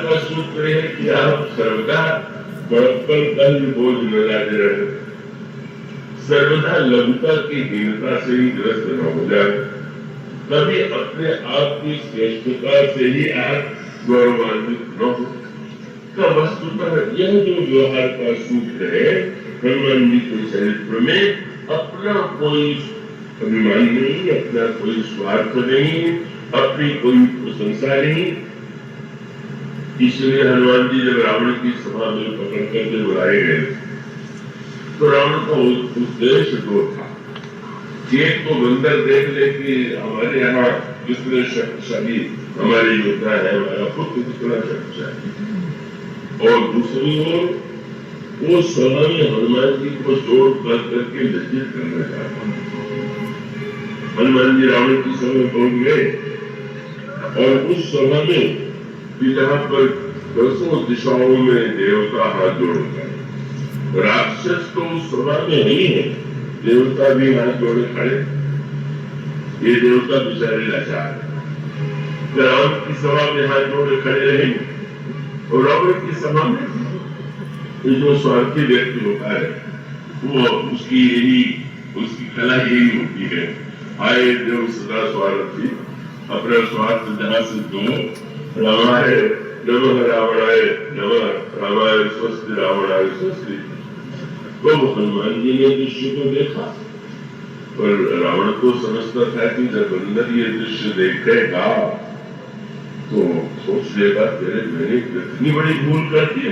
का सूत्र है कि आप सर्वदा बड़प्पन कल बोझ न लाते रहे, सर्वदा लघुता की हीनता से ही ग्रस्त न हो जाए, कभी अपने आप की श्रेष्ठता से ही आप गौरवान्वित न हो। का वस्तुतः यह जो व्यवहार का सूत्र है हनुमान जी के चरित्र में, अपना कोई अभिमान नहीं, अपना कोई स्वार्थ नहीं, अपनी कोई प्रशंसा नहीं। इसलिए हनुमान जी जब रावण की सभा में पकड़ करके बुलाए गए तो रावण का उद्देश्य दो था। एक तो बंदर देख ले कि हमारे यहाँ कितने शक्तिशाली हमारे योद्धा है, हमारा पुत्र कितना शक्तिशाली, और दूसरी ओर वो सभा में हनुमान जी को जोड़ कर करके लज्जित करना चाहता। हनुमान जी रावण की सभा में पहुंच गए और उस सभा में जहाँ पर दसों दिशाओं में देवता हाथ जोड़कर, राक्षस तो उस सभा में नहीं है, देवता भी हाथ जोड़े खड़े। ये देवता बेचारे लाचार, रावण की सभा में हाथ जोड़े खड़े रहेंगे और रावण की सभा में ये जो स्वार्थी व्यक्ति होता है वो उसकी कला यही होती है, आए देव सदा स्वार्थी, अपना स्वार्थ जहां से दो, रामाय नमः रावणाय नमः, रामाय स्वस्ति रावणाय स्वस्ति। तो हनुमान जी ने दृश्य को देखा पर रावण को समझता था कि जब बंदर ये दृश्य देखेगा तो सोच लेगा तेरे मैंने कितनी बड़ी भूल कर दी।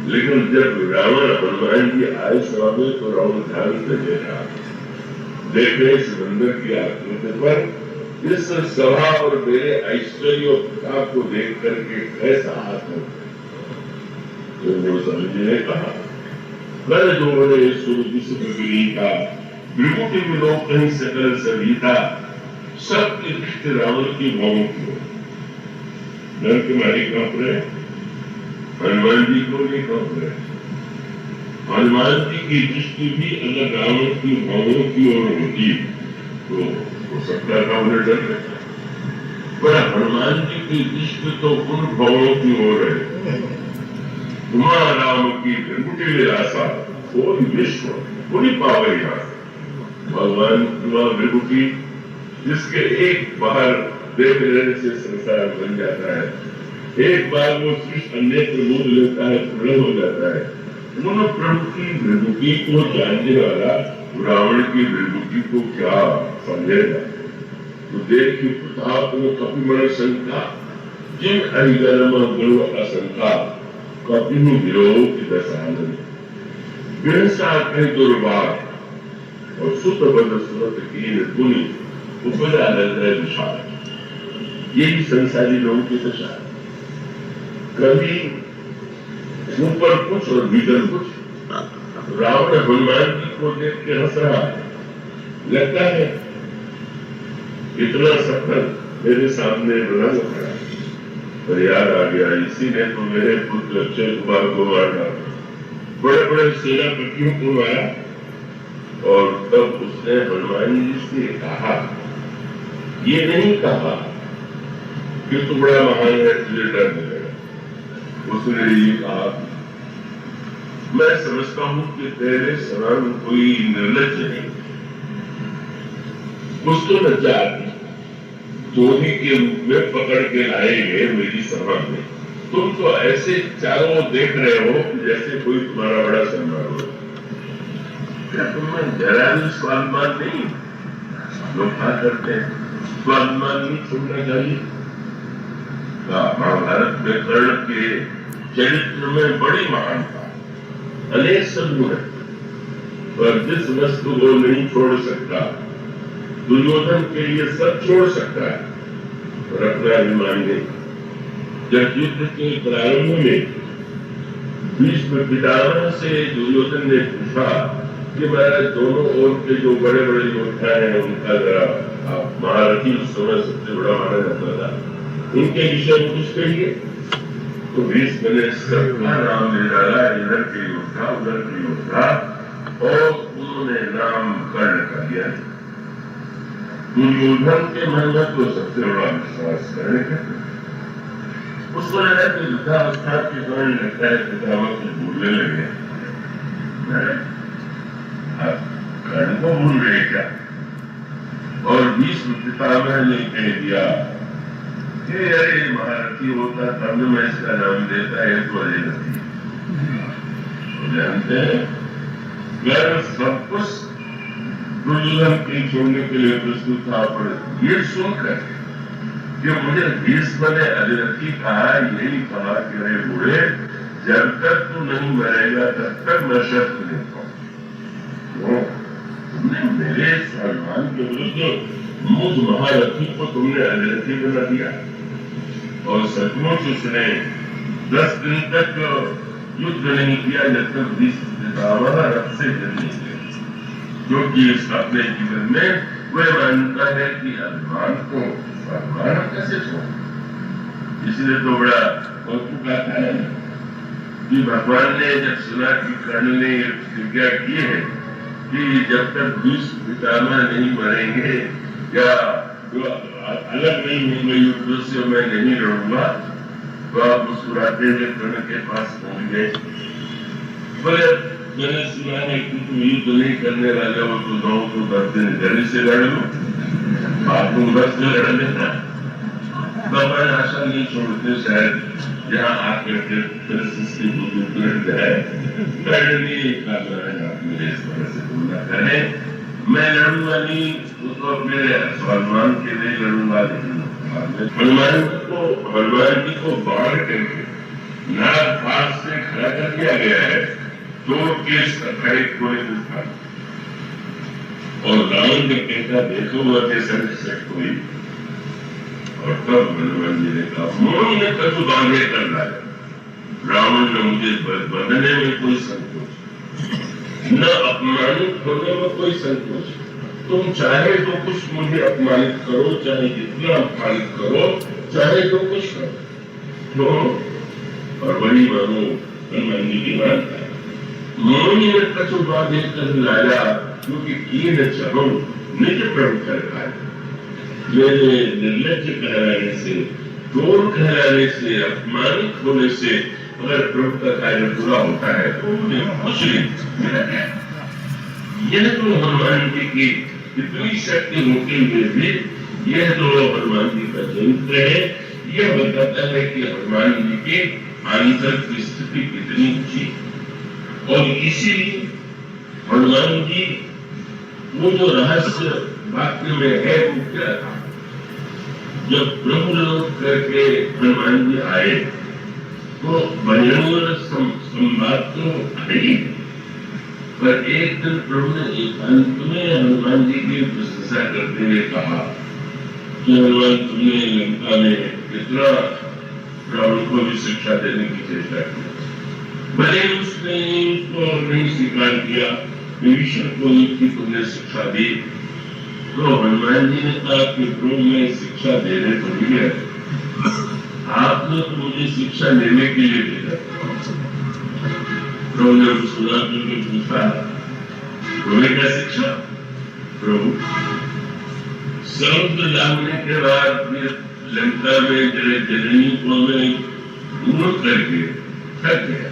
लेकिन जब रावण हनुमान जी आए सभा में तो रावण ध्यान से देखा, देखे इस बंदर की आकृति पर इस सभा और मेरे ऐश्वर्य और प्रताप को देख करके कैसा हाथ है। तो वो समझी ने कहा, कर जोड़े सुरभि का विभूति विलोक कहीं सकल सभीता, सबकी दृष्टि रावण की भावों की हो। डर के मारे कांप रहे, हनुमान जी को नहीं कांप रहे। हनुमान जी की दृष्टि भी अगर रावण की भावों की ओर होती तो हो सकता था उन्हें डर लगता, पर हनुमान जी की दृष्टि तो उन भावों की ओर है। उमा राम की त्रिपुटी विलासा, कोई विश्व पूरी पावे भगवान विभूति, जिसके एक बार देख लेने से संसार बन जाता है, एक बार वो सृष्टि अन्य मूल लेता है, पूर्ण हो जाता है। उन प्रभु की विभूति को जानने वाला रावण की विभूति को क्या समझेगा। तो देखिए प्रताप में कपिमण शंका, जिन हरिगर्म गुरु असंका, कपिनु विरोह की दशानन, बिरसा कह दुर्बार और सुत बद सुरत की गुनी उपजा है विशाल। यही संसारी लोगों की दशा, कभी ऊपर कुछ और भीतर कुछ। रावण हनुमान जी को देख के हंस रहा है, लगता है इतना सफल मेरे सामने बना हुआ है, पर याद आ गया इसी ने तो मेरे पुत्र अक्षय कुमार को मारा, बड़े बड़े सेनापतियों को मारा। और तब उसने हनुमान जी से कहा, ये नहीं कहा कि तू बड़ा महान है तुझे डर लगेगा, उसने ये कहा मैं समझता हूं कि तेरे समान कोई निर्लज नहीं, कुछ तो लज्जा आती, धोनी के रूप में पकड़ के लाएंगे मेरी सभा में, तुम तो ऐसे चारों देख रहे हो जैसे कोई तुम्हारा बड़ा सम्मान हो। क्या तुम्हें जरा भी स्वाभिमान नहीं? लोग क्या करते हैं, स्वाभिमान नहीं छोड़ना चाहिए। महाभारत में कर्ण के चरित्र में बड़ी महानता, अनेक सद्गुण है, पर जिस वस्तु को नहीं छोड़ सकता, दुर्योधन के लिए सब छोड़ सकता है और अपना अभिमान नहीं। जब युद्ध के प्रारंभ में भीष्म पितामह से दुर्योधन ने पूछा कि महाराज दोनों ओर के जो बड़े बड़े योद्धा हैं उनका जरा आप महारथी उस समय सबसे बड़ा माना जाता था, उनके विषय में कुछ कहिए। तो भीष्म ने सबका नाम ले डाला, इधर के योद्धा उधर के योद्धा, और उन्होंने नाम कर्ण का दिया। दुर्योधन के मन में तो सबसे बड़ा विश्वास कर्ण का, उसको लगा कि वृद्धावस्था के समय लगता है पितामह कुछ भूलने लगे, कर्ण को भूल गए क्या? और भीष्म पितामह ने कह दिया कि अरे महारथी होता तब मैं इसका नाम देता है तो अरे रथी। तो जानते हैं मैं सब कुछ दुर्योधन के छोड़ने के लिए प्रस्तुत था, पर ये सुनकर कि मुझे भीष्म ने अधिरथी कहा, यही कहा कि अरे बूढ़े जब तक तू नहीं मरेगा तब तक मैं शस्त्र लेता हूँ। तुमने मेरे सम्मान के विरुद्ध मुझ महारथी को तुमने अधिरथी बना दिया, और सचमुच उसने 10 दिन तक युद्ध नहीं किया जब तक भीष्म पितामह रथ से गिर नहीं गए, क्योंकि अपने जीवन में वह मानता है कि अभिमान को भगवान कैसे छोड़। इसलिए तो बड़ा कौतुक आता है कि भगवान ने जब सुना कि कर्ण ने प्रतिज्ञा की है कि जब तक भीष्म पितामह नहीं मरेंगे या अलग नहीं होंगे युद्ध से मैं नहीं लड़ूंगा, तो आप मुस्कुराते हुए कर्ण के पास पहुंच गए। बोले मैंने सुना है कि तुम युद्ध नहीं करने वाले हो, तो 9 को 10 दिन घर से लड़ लो, आप तुम 10 दिन लड़ लेना। भगवान आशा नहीं छोड़ते, शायद यहाँ आकर के परिस्थिति को दुर्गुण है, लड़ने का मेरे इस तरह से तुम न करें, मैं लड़ूंगा नहीं, तो मेरे सम्मान के लिए लड़ूंगा। हनुमान जी को बाढ़ करके नाग पास से खड़ा कर दिया गया है, तोड़ के खड़े खोले स्थान, और रावण ने कहता देखो वह कैसे कोई, और तब हनुमान जी ने कहा मोह ने कछु बांधे कर लाया, रावण ने मुझे बंधने में कोई संकोच न अपमानित होने में कोई संकोच, तुम चाहे तो कुछ मुझे अपमानित करो, चाहे जितना अपमानित करो, चाहे तो कुछ करो, और वही मानो हनुमान जी की मानता है। मोहिनी ने कछु बांधे कर लाया, क्योंकि कीन चढ़ो निज प्रभु कर खाए, मेरे निर्लज्ज कहलाने से, चोर कहलाने से, अपमानित होने से अगर प्रभु का कार्य पूरा होता है तो मुझे कुछ नहीं। यह तो हनुमान जी की इतनी शक्ति होते हुए भी यह तो हनुमान जी का चरित्र है, यह बताता है कि हनुमान जी की आंतर की स्थिति कितनी ऊंची, और इसीलिए हनुमान जी वो जो रहस्य वाक्य में है वो क्या था, जब ब्रह्म लोक करके हनुमान जी आए तो भयंकर संवाद तो आई, पर एक दिन प्रभु ने एकांत में हनुमान जी की प्रशंसा करते हुए कहा कि हनुमान तुमने लंका में कितना रावण को भी शिक्षा देने की चेष्टा की, भले उसने उसको नहीं स्वीकार किया, विभीषण को की तुमने शिक्षा दी, तो हनुमान जी ने कहा कि प्रभु मैं शिक्षा देने तो नहीं है, आपने तो मुझे शिक्षा लेने के लिए भेजा। प्रभु ने सुना करके पूछा तुम्हें क्या शिक्षा? प्रभु समुद्र लांघने के बाद लंका में जननी को मैं उड़ करके थक गया,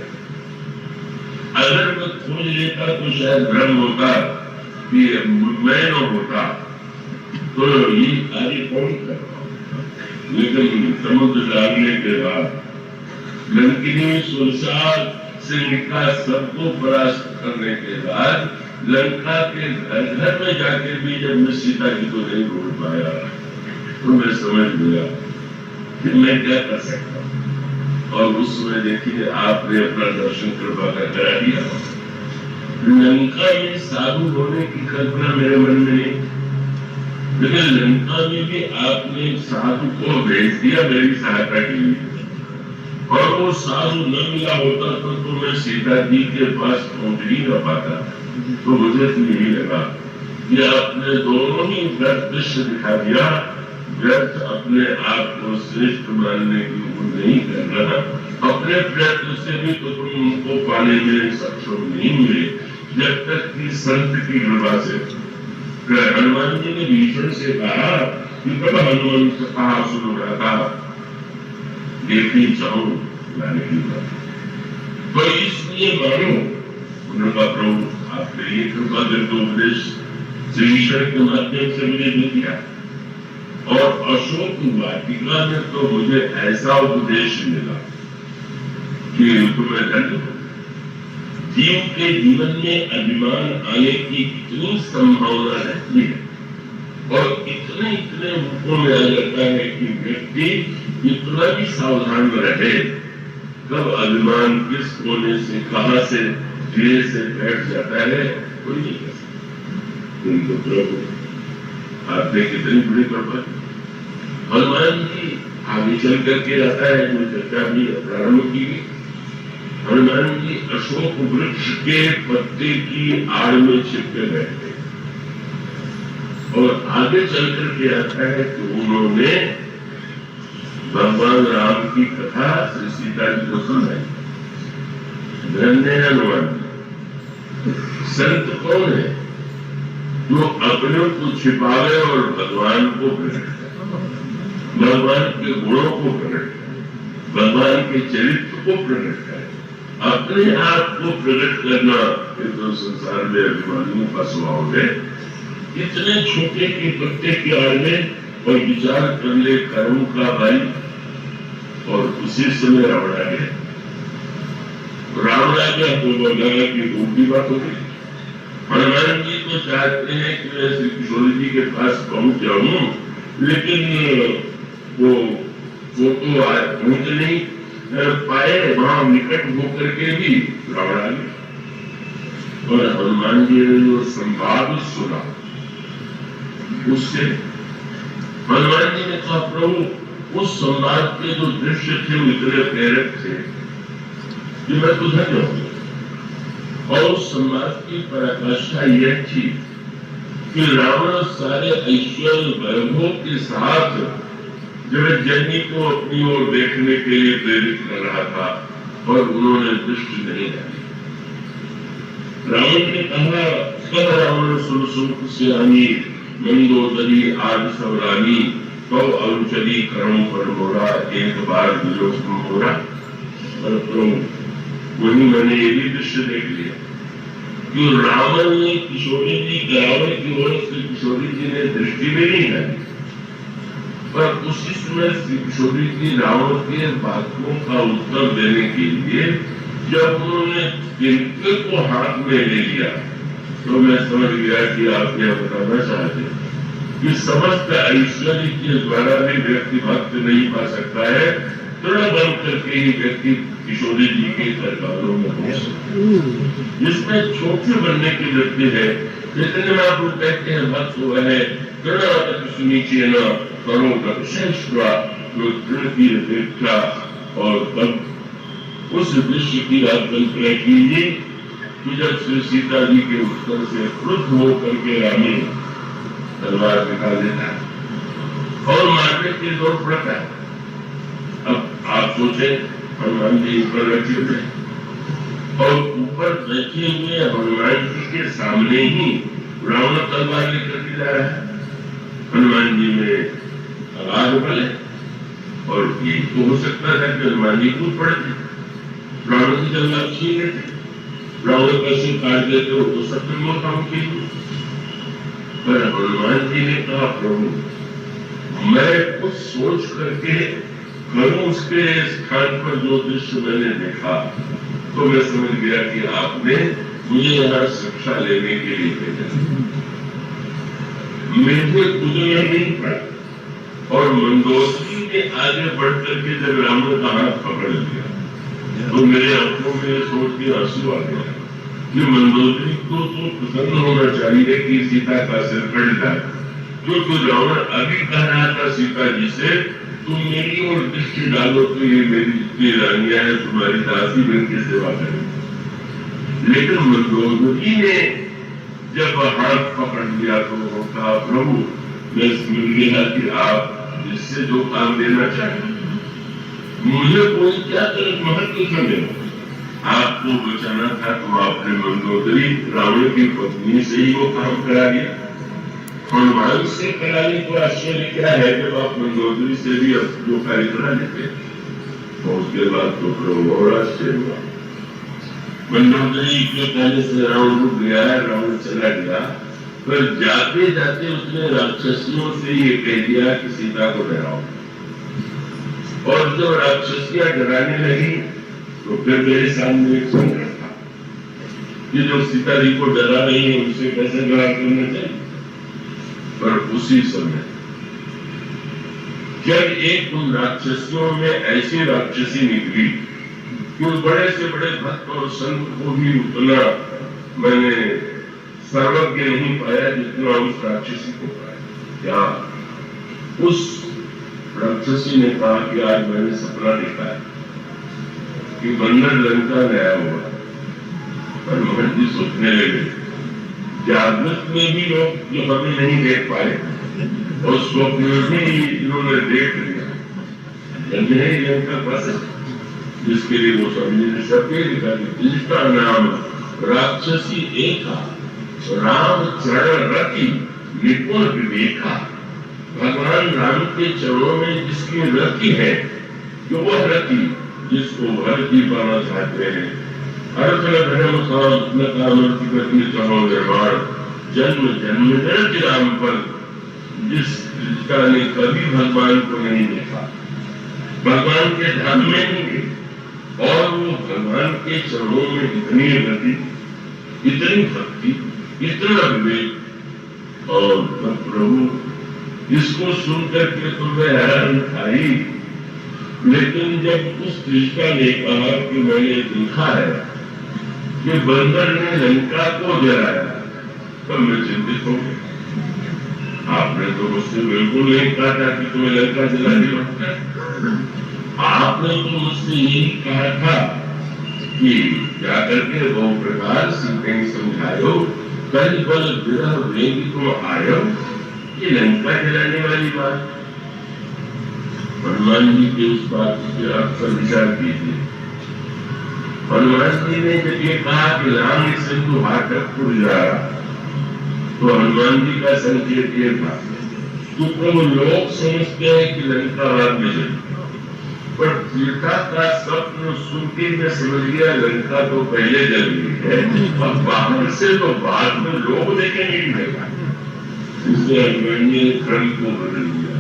अगर मैं खोज लेता तो शायद भ्रम होता कि मैं न होता तो ये कार्य कौन करता, लेकिन समुद्र लांघने के बाद लंकिनी सुरसाल सिंह का सबको परास्त करने के बाद लंका के घर में जाकर भी जब मैं सीता जी को नहीं ढूंढ पाया तो मैं समझ गया कि मैं क्या कर सकता हूँ, और उस समय देखिए आपने अपना दर्शन कृपा का करा दिया। लंका में साधु होने की कल्पना मेरे मन में नहीं, लेकिन लंका में भी आपने साधु को भेज दिया मेरी सहायता के लिए, और वो साधु न मिला होता तो मैं सीता जी के पास पहुंच ही न पाता। तो मुझे तो यही लगा कि आपने दोनों ही व्यर्थ दृश्य दिखा दिया, व्यर्थ अपने आप को श्रेष्ठ मानने की वो नहीं करना, अपने प्रयत्न से भी तो तुम उनको पाने में सक्षम नहीं हुए, जब तक कि संत की कृपा से। हनुमान जी ने भीषण से कहा कि कब हनुमान से कहा सुन रहा था देखनी चाहूं लाने की बात, तो इसलिए मानो उनका प्रभु आपके लिए कृपा करके उपदेश श्री ईश्वर के माध्यम से मुझे दे दिया। और अशोक वाटिका में तो मुझे ऐसा उपदेश मिला कि तुम्हें धन्य हो। जीव के जीवन में अभिमान आने की इतनी संभावना रहती है और इतने इतने रूपों में आ जाता है कि व्यक्ति इतना भी सावधान रहे कब अभिमान किस कोने से कहां से धीरे से बैठ जाता है कोई नहीं कर सकता। उनको प्रभु आपने कितनी बड़ी कृपा। हनुमान जी आगे चल करके आता है जो चर्चा भी प्रारंभ की गई। हनुमान जी अशोक वृक्ष के पत्ते की आड़ में छिपके बैठे और आगे चल करके आता है कि उन्होंने भगवान राम की कथा श्री सीता जी को सुनाई। धन्य हनुमान जी। संत कौन है जो अपने को छिपावे और भगवान को प्रकट करे, भगवान के गुणों को प्रकट करे, भगवान के चरित्र को प्रकट करे। अपने आप को प्रकट करना ये तो संसार में अभिमानियों का स्वभाव है। इतने छोटे के पत्ते के आड़ में और विचार कर ले कर्म का भाई। और उसी समय रावण आ गया। रावण आ गया तो बोला कि दूसरी बात होगी। हनुमान जी तो चाहते हैं कि मैं श्री किशोर जी के पास पहुंच जाऊं, लेकिन वो फोटो पहुंच नहीं पाए, वहां निकट होकर के भी रावण आ गया। और हनुमान जी ने जो संवाद सुना उससे हनुमान जी ने कहा प्रभु उस संवाद के जो दृश्य थे वो इतने प्रेरक थे कि मैं तो धन्य हो गया। और उस संवाद की पराकाष्ठा यह थी कि रावण सारे ऐश्वर्य वैभव के साथ जगत जननी को अपनी ओर देखने के लिए प्रेरित कर रहा था और उन्होंने दृष्टि नहीं डाली। रावण ने कहा सब रावण सुरसुख सियानी मंदोदरी आदि सब रानी कौ अनुचरी कर्म पर मोरा एक बार दिलो मोरा। वही मैंने ये भी दृश्य देख लिया कि रावण ने किशोरी जी रावण की ओर से किशोरी जी ने दृष्टि में नहीं डाली। पर उसी समय श्री किशोरी जी रावण के बातों का उत्तर देने के लिए जब उन्होंने तिनके को हाथ में ले लिया तो मैं समझ गया कि आप यह बताना चाहते हैं कि समस्त ऐश्वर्य के द्वारा भी व्यक्ति भक्त नहीं पा सकता है। दृढ़ बन करके ही व्यक्ति किशोरी जी के दरबारों में हो सकता। जिसमें छोटे बनने की व्यक्ति है, जितने में आप लोग कहते हैं भक्त हुआ है दृढ़ नीचे न करो दृष्टा जो दृढ़ की अपेक्षा। और तब उस दृश्य की आप कल्पना कीजिए कि जब श्री सीता जी के उत्तर से क्रुद्ध होकर के रावण तलवार निकाल देता है और मारने की दौड़ पड़ता है। अब आप सोचे हनुमान जी ऊपर बैठे हुए और ऊपर बैठे हुए हनुमान जी के सामने ही रावण तलवार लेकर के जा रहा है। हनुमान जी में आवाज बल है और ये तो हो सकता था कि हनुमान जी कूद पड़ते, रावण की तलवार छीन लेते, रावण का सिर काट देते हो तो सब मौत होगी। पर हनुमान जी ने कहा प्रभु मैं कुछ सोच करके करूं उसके स्थान पर जो दृश्य मैंने देखा तो मैं समझ गया कि आपने मुझे यहाँ शिक्षा लेने के लिए भेजा। मुझे गुजरना नहीं पड़ा और मंदोदरी ने आगे बढ़ करके जब रावण का हाथ पकड़ लिया तो मेरे आंखों में सोच के आंसू आ गया कि मंदोदरी को तो प्रसन्न होना चाहिए कि सीता का सिर कट जाए, क्योंकि रावण अभी कह रहा था सीता जी से तुम मेरी ओर दृष्टि डालो तो ये मेरी जितनी रानियां हैं तुम्हारी दासी बन की सेवा करें। लेकिन मंदोदरी ने जब हाथ पकड़ लिया तो कहा प्रभु मैं समझ गया कि आप जिससे जो काम देना चाहें मुझे कोई क्या तरफ महत्व था मेरा। आपको बचाना था तो आपने मंदोदरी रावण की पत्नी से ही वो काम करा दिया। हनुमान से कराने को आश्चर्य क्या है जब आप मंदोदरी से भी जो कार्य करा लेते। और उसके बाद तो प्रभु और आश्चर्य हुआ। मंडोदरी के पहले से रावण रुक गया, रावण चला गया, पर जाते जाते उसने राक्षसियों से ये कह दिया कि सीता को डराओ। और जब राक्षसियां डराने लगी तो फिर मेरे सामने एक संकट था कि जो सीता जी को डरा रही है उसे कैसे डरा करना चाहिए। पर उसी समय जब एक उन राक्षसियों में ऐसी राक्षसी निकली कि उस बड़े से बड़े भक्त और संत को भी उतना मैंने सर्वज्ञ नहीं पाया जितना उस राक्षसी को पाया। क्या उस राक्षसी ने कहा कि आज मैंने सपना देखा है कि बंदर लंका गया हुआ। और मोहन जी सोचने लगे, जागृत में भी लोग जो कभी नहीं देख पाए और स्वप्न में भी इन्होंने देख लिया। लंका पास जिसके लिए वो समझे सफेद जिसका नाम राक्षसी एका राम चरण रति निपुण विवेका। भगवान राम के चरणों में जिसकी रति है कि वह रति जिसको हर की पाना चाहते हैं, अर्थ धर्म काम चाहो निर्माण जन्म जन्म जन्म राम पर जिसका ने कभी भगवान को नहीं देखा, भगवान के धाम में नहीं गए और वो भगवान के चरणों में इतनी रति, इतनी भक्ति, इतना विवेक। और प्रभु इसको सुनकर के तो मैं हैरान था ही, लेकिन जब उस कृष्णा ने कहा कि मैंने देखा है कि बंदर ने लंका को जलाया, तब मैं चिंतित हो गया। आपने तो मुझसे बिल्कुल नहीं कहा था कि तुम्हें लंका जला दिया। आपने तो मुझसे यही कहा था कि जाकर के वो प्रकार सीते समझायो, कल बल विरह वेगी तुम आयो। ये लंका जलाने वाली बात हनुमान जी के उस बात पे आप पर विचार कीजिए। हनुमान जी ने जब ये कहा कि राम सिंधु हाटकपुर जा, तो हनुमान जी का संकेत ये था कि प्रभु लोग समझते हैं कि लंका बाद में जली, पर सीता का स्वप्न सुन के मैं समझ गया लंका तो पहले जल गई है और बाहर से तो बाद में लोग देखेंगे कि लंका। इसलिए हनुमान जी ने क्रम को बदल दिया।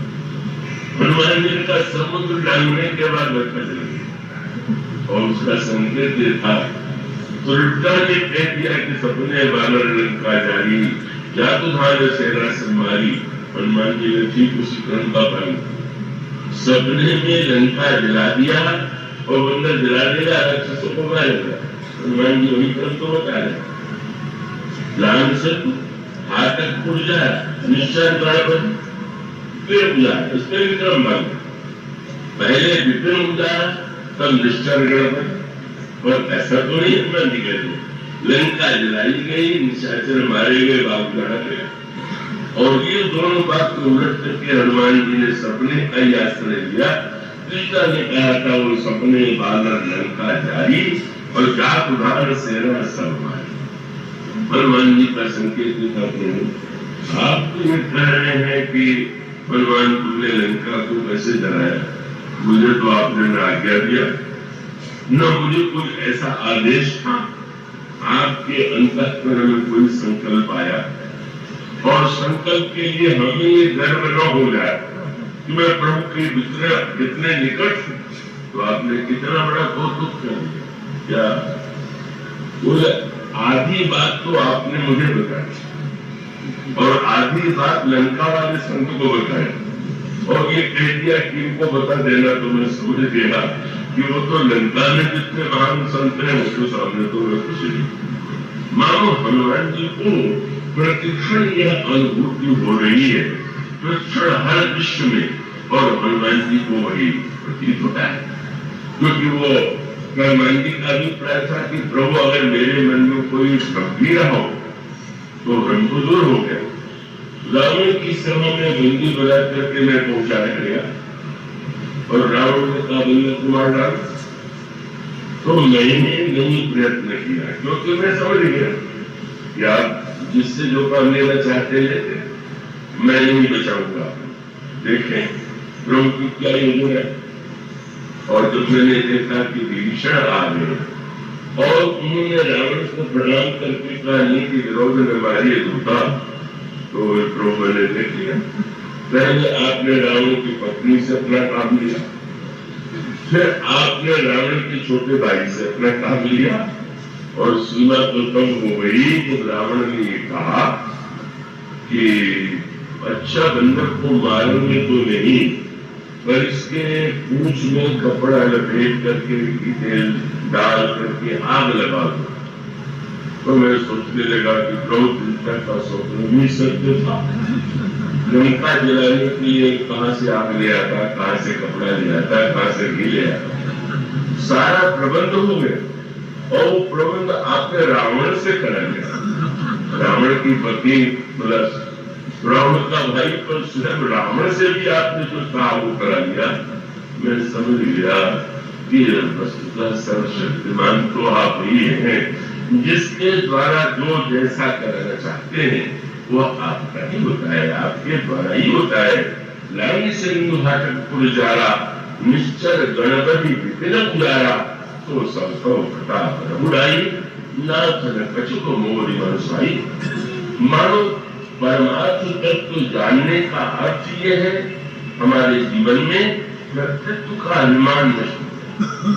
हनुमान जी का समुद्र डालने के बाद लंका जल गई और उसका संकेत ये था। तुरंता ने कह दिया कि सपने बानर लंका जारी, जादूधार सेना संभारी। हनुमान जी ने ठीक उसी क्रम का पालन, सपने में लंका जला दिया और बंदर जला देगा, राक्षसों को मारेगा। हनुमान जी वही क्रम तो बता रहे। राम से हाटकपुर जा, निश्चय बराबर फिर बुला, इसमें भी क्रम बन। पहले विपिन उदारा तब निश्चय गड़बड़। और ऐसा तो नहीं हनुमान जी कहते, लंका जलाई गई, निशाचर मारे गए, बाप लड़ा गया। और ये दोनों बात को उलट करके हनुमान जी ने सपने का ही आश्रय लिया। कृष्णा ने कहा था वो सपने बानर लंका जारी और जात उधार सेना संभारी। हनुमान जी का संकेत था प्रभु आप तो ये कह रहे हैं कि हनुमान तुमने लंका को कैसे जलाया, मुझे तो आपने न आज्ञा दिया न मुझे कोई ऐसा आदेश था, आपके अंतःकरण में कोई संकल्प आया और संकल्प के लिए हमें ये गर्व न हो जाए कि मैं प्रभु के कितने निकट हूं, तो आपने कितना बड़ा कौतुक कर दिया। क्या बोले आधी बात तो आपने मुझे बताई और आधी बात लंका वाले संत को बताई और ये कह दिया कि इनको बता देना, तो मैं समझ गया कि वो तो लंका में जितने महान संत हैं उसके सामने तो मैं कुछ नहीं। मानो हनुमान जी को प्रतिक्षण यह अनुभूति हो रही है, प्रतिक्षण हर दृश्य में, और हनुमान जी को वही प्रतीत होता है। क्योंकि वो हनुमान जी का अभिप्राय था कि प्रभु अगर मेरे मन में कोई भक्ति हो तो हमको दूर हो गया। रावण की सभा में बंदी बना करके मैं पहुंचाया गया और रावण ने कहा बंदी कुमार डाल, तो मैंने नहीं प्रयत्न किया क्योंकि मैं समझ गया कि आप जिससे जो काम लेना चाहते लेते, मैं नहीं बचाऊंगा। देखें प्रभु की क्या योजना है। और जब मैंने देखा कि विभीषण आ गए और उन्होंने रावण को प्रणाम करके कहा नहीं कि विरोध में मारिए दूता, तो प्रभु ने देख लिया। पहले आपने रावण की पत्नी से अपना काम लिया, फिर आपने रावण के छोटे भाई से अपना काम लिया, और सीमा तो तब हो गई तो रावण ने ये कहा कि अच्छा बंदर को मारेंगे तो नहीं, पर इसके पूंछ में कपड़ा लपेट करके तेल डाल करके आग लगा दो। तो मैं सोचने लगा कि प्रभु का स्वप्न भी सत्य था। लंका जलाने के लिए कहां से आग ले आता, कहां से कपड़ा ले आता, कहां से घी ले आता, सारा प्रबंध हो गया। और वो प्रबंध आपने रावण से करा गया। रावण की पत्नी प्लस रावण का भाई पर स्वयं रावण से भी आपने जो कहा वो करा दिया। मैं समझ गया कि वस्तुतः सर्वशक्तिमान तो आप ही हैं, जिसके द्वारा जो जैसा करना चाहते हैं वो आपका ही होता है, आपके द्वारा ही होता है। लांग सिंधुहाटपुर जारा निश्चर गणपति विपिन उजारा, तो सबको प्रताप उड़ाई नाथ कछुक मोरी मनसाई। मानो परमार्थ तत्व जानने का अर्थ यह है हमारे जीवन में व्यक्तित्व का अनुमान नहीं।